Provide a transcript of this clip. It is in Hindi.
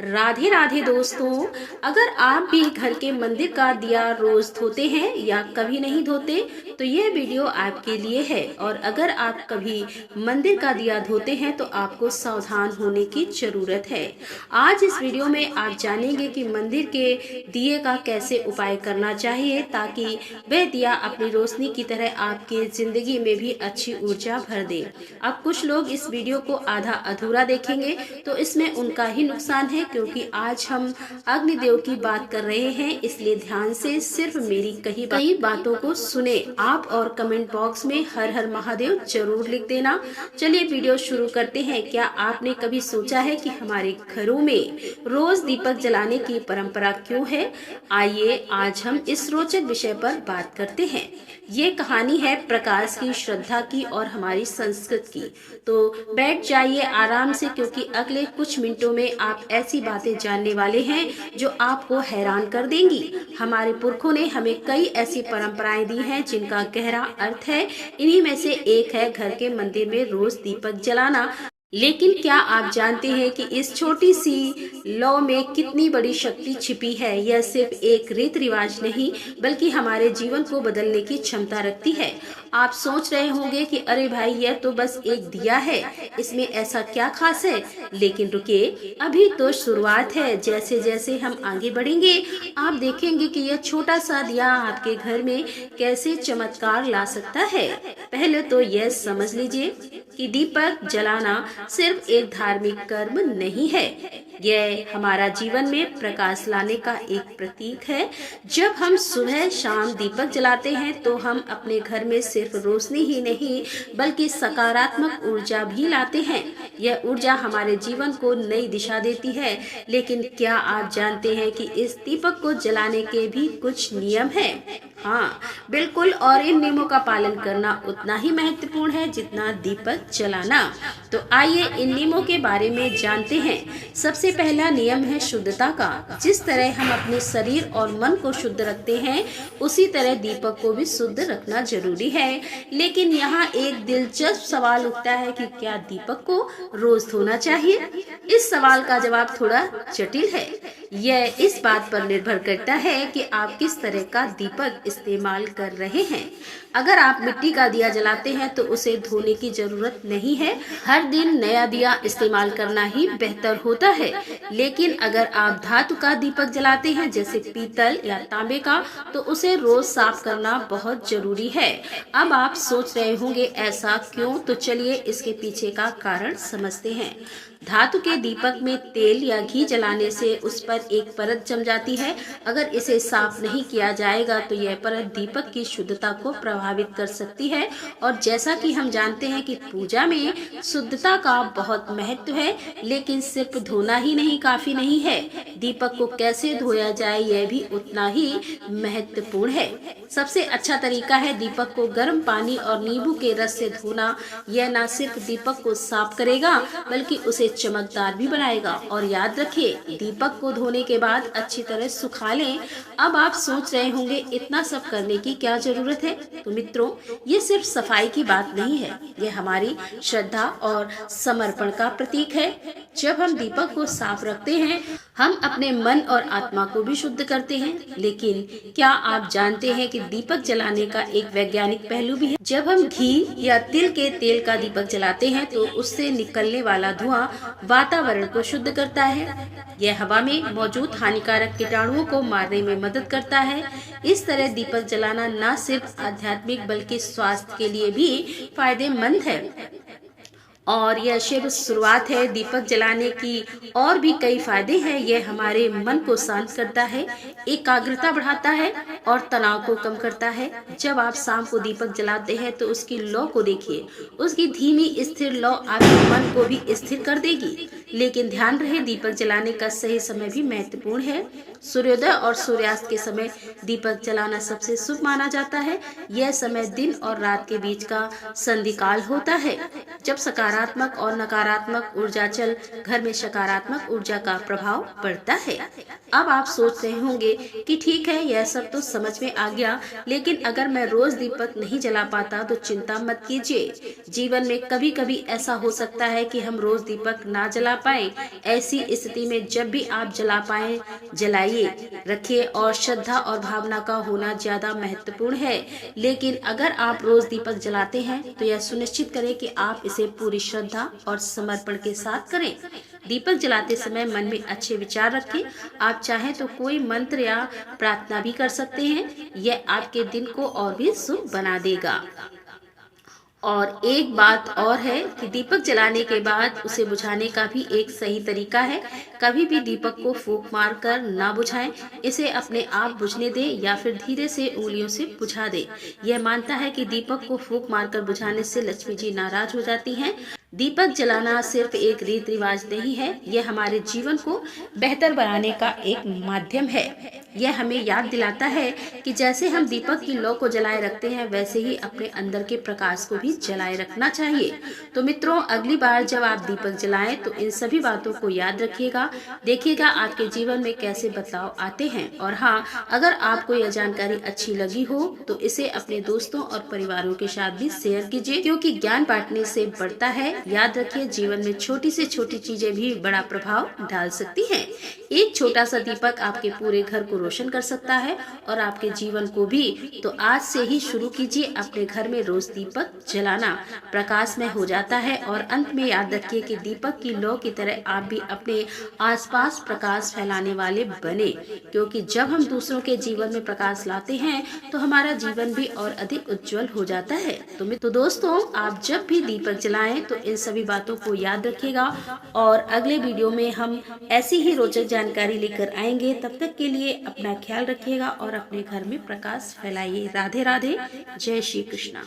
राधे राधे दोस्तों। अगर आप भी घर के मंदिर का दिया रोज धोते हैं या कभी नहीं धोते तो यह वीडियो आपके लिए है। और अगर आप कभी मंदिर का दिया धोते हैं तो आपको सावधान होने की जरूरत है। आज इस वीडियो में आप जानेंगे कि मंदिर के दिए का कैसे उपाय करना चाहिए ताकि वह दिया अपनी रोशनी की तरह आपके जिंदगी में भी अच्छी ऊर्जा भर दे। अब कुछ लोग इस वीडियो को आधा अधूरा देखेंगे तो इसमें उनका ही नुकसान है, क्योंकि आज हम अग्निदेव की बात कर रहे हैं, इसलिए ध्यान से सिर्फ मेरी कई बातों को सुने आप और कमेंट बॉक्स में हर हर महादेव जरूर लिख देना। चलिए वीडियो शुरू करते हैं। क्या आपने कभी सोचा है कि हमारे घरों में रोज दीपक जलाने की परंपरा क्यों है? आइए आज हम इस रोचक विषय पर बात करते हैं। ये कहानी है प्रकाश की, श्रद्धा की और हमारी संस्कृति की। तो बैठ जाइए आराम से, क्योंकि अगले कुछ मिनटों में आप ऐसी बातें जानने वाले हैं जो आपको हैरान कर देंगी। हमारे पुरखों ने हमें कई ऐसी परंपराएं दी हैं जिनका गहरा अर्थ है। इन्हीं में से एक है घर के मंदिर में रोज दीपक जलाना। लेकिन क्या आप जानते हैं कि इस छोटी सी लौ में कितनी बड़ी शक्ति छिपी है? यह सिर्फ एक रीत रिवाज नहीं बल्कि हमारे जीवन को बदलने की क्षमता रखती है। आप सोच रहे होंगे कि अरे भाई, यह तो बस एक दिया है, इसमें ऐसा क्या खास है? लेकिन रुकिए, अभी तो शुरुआत है। जैसे जैसे हम आगे बढ़ेंगे आप देखेंगे कि यह छोटा सा दिया आपके घर में कैसे चमत्कार ला सकता है। पहले तो यह समझ लीजिए कि दीपक जलाना सिर्फ एक धार्मिक कर्म नहीं है, यह हमारा जीवन में प्रकाश लाने का एक प्रतीक है। जब हम सुबह शाम दीपक जलाते हैं तो हम अपने घर में सिर्फ रोशनी ही नहीं बल्कि सकारात्मक ऊर्जा भी लाते हैं। यह ऊर्जा हमारे जीवन को नई दिशा देती है। लेकिन क्या आप जानते हैं कि इस दीपक को जलाने के भी कुछ नियम हैं? हाँ बिल्कुल, और इन नियमों का पालन करना उतना ही महत्वपूर्ण है जितना दीपक जलाना। तो आइए इन नियमों के बारे में जानते हैं। सबसे पहला नियम है शुद्धता का। जिस तरह हम अपने शरीर और मन को शुद्ध रखते हैं उसी तरह दीपक को भी शुद्ध रखना जरूरी है। लेकिन यहाँ एक दिलचस्प सवाल उठता है कि क्या दीपक को रोज धोना चाहिए? इस सवाल का जवाब थोड़ा जटिल है। यह इस बात पर निर्भर करता है कि आप किस तरह का दीपक इस्तेमाल कर रहे हैं। अगर आप मिट्टी का दिया जलाते हैं तो उसे धोने की जरूरत नहीं है। हर दिन नया दिया इस्तेमाल करना ही बेहतर होता है। लेकिन अगर आप धातु का दीपक जलाते हैं जैसे पीतल या तांबे का, तो उसे रोज साफ करना बहुत जरूरी है। अब आप सोच रहे होंगे ऐसा क्यों? तो चलिए इसके पीछे का कारण समझते हैं। धातु के दीपक में तेल या घी जलाने से उस पर एक परत जम जाती है। अगर इसे साफ नहीं किया जाएगा तो यह परत दीपक की शुद्धता को प्रभावित कर सकती है। और जैसा कि हम जानते हैं कि पूजा में शुद्धता का बहुत महत्व है, लेकिन सिर्फ धोना ही नहीं काफी नहीं है, दीपक को कैसे धोया जाए यह भी उतना ही महत्वपूर्ण है। सबसे अच्छा तरीका है दीपक को गर्म पानी और नींबू के रस से धोना। यह न सिर्फ दीपक को साफ करेगा बल्कि उसे चमकदार भी बनाएगा। और याद रखिए, दीपक को धोने के बाद अच्छी तरह सुखा लें। अब आप सोच रहे होंगे इतना सब करने की क्या जरूरत है? तो मित्रों, ये सिर्फ सफाई की बात नहीं है, यह हमारी श्रद्धा और समर्पण का प्रतीक है। जब हम दीपक को साफ रखते हैं हम अपने मन और आत्मा को भी शुद्ध करते हैं। लेकिन क्या आप जानते हैं कि दीपक जलाने का एक वैज्ञानिक पहलू भी है? जब हम घी या तिल के तेल का दीपक जलाते हैं तो उससे निकलने वाला धुआं वातावरण को शुद्ध करता है। यह हवा में मौजूद हानिकारक कीटाणुओं को मारने में मदद करता है। इस तरह दीपक जलाना न सिर्फ आध्यात्मिक बल्कि स्वास्थ्य के लिए भी फायदेमंद है। और यह सिर्फ शुरुआत है। दीपक जलाने की और भी कई फायदे हैं। यह हमारे मन को शांत करता है, एकाग्रता बढ़ाता है और तनाव को कम करता है। जब आप शाम को दीपक जलाते हैं तो उसकी लौ को देखिए। उसकी धीमी स्थिर लौ आपके मन को भी स्थिर कर देगी। लेकिन ध्यान रहे, दीपक जलाने का सही समय भी महत्वपूर्ण है। सूर्योदय और सूर्यास्त के समय दीपक जलाना सबसे शुभ माना जाता है। यह समय दिन और रात के बीच का संधिकाल होता है, जब सकारात्मक सकारात्मक और नकारात्मक ऊर्जा चल घर में सकारात्मक ऊर्जा का प्रभाव पड़ता है। अब आप सोच रहे होंगे कि ठीक है, यह सब तो समझ में आ गया, लेकिन अगर मैं रोज दीपक नहीं जला पाता तो चिंता मत कीजिए। जीवन में कभी कभी ऐसा हो सकता है कि हम रोज दीपक ना जला पाए। ऐसी स्थिति में जब भी आप जला पाए जलाइए, रखिए, और श्रद्धा और भावना का होना ज्यादा महत्वपूर्ण है। लेकिन अगर आप रोज दीपक जलाते हैं तो यह सुनिश्चित करें कि आप इसे पूरी श्रद्धा और समर्पण के साथ करें। दीपक जलाते समय मन में अच्छे विचार रखें। आप चाहें तो कोई मंत्र या प्रार्थना भी कर सकते हैं। यह आपके दिन को और भी शुभ बना देगा। और एक बात और है कि दीपक जलाने के बाद उसे बुझाने का भी एक सही तरीका है। कभी भी दीपक को फूंक मारकर ना बुझाएं। इसे अपने आप बुझने दें या फिर धीरे से उंगलियों से बुझा दें। यह मानता है कि दीपक को फूंक मारकर बुझाने से लक्ष्मी जी नाराज हो जाती हैं। दीपक जलाना सिर्फ एक रीत रिवाज नहीं है, यह हमारे जीवन को बेहतर बनाने का एक माध्यम है। यह हमें याद दिलाता है कि जैसे हम दीपक की लौ को जलाए रखते हैं, वैसे ही अपने अंदर के प्रकाश को भी जलाए रखना चाहिए। तो मित्रों, अगली बार जब आप दीपक जलाएं तो इन सभी बातों को याद रखिएगा। देखिएगा आपके जीवन में कैसे बदलाव आते हैं। और हाँ, अगर आपको यह जानकारी अच्छी लगी हो तो इसे अपने दोस्तों और परिवारों के साथ भी शेयर कीजिए, क्योंकि ज्ञान बांटने से बढ़ता है। याद रखिए, जीवन में छोटी से छोटी चीजें भी बड़ा प्रभाव डाल सकती हैं। एक छोटा सा दीपक आपके पूरे घर को रोशन कर सकता है और आपके जीवन को भी। तो आज से ही शुरू कीजिए अपने घर में रोज दीपक जलाना। प्रकाश में हो जाता है। और अंत में याद रखिए कि दीपक की लौ की तरह आप भी अपने आसपास प्रकाश फैलाने वाले बने, क्योंकि जब हम दूसरों के जीवन में प्रकाश लाते हैं तो हमारा जीवन भी और अधिक उज्जवल हो जाता है। तो दोस्तों, आप जब भी दीपक जलाएं तो इन सभी बातों को याद रखिएगा। और अगले वीडियो में हम ऐसी ही रोचक जानकारी लेकर आएंगे। तब तक के लिए अपना ख्याल रखिएगा और अपने घर में प्रकाश फैलाइए। राधे राधे, जय श्री कृष्णा।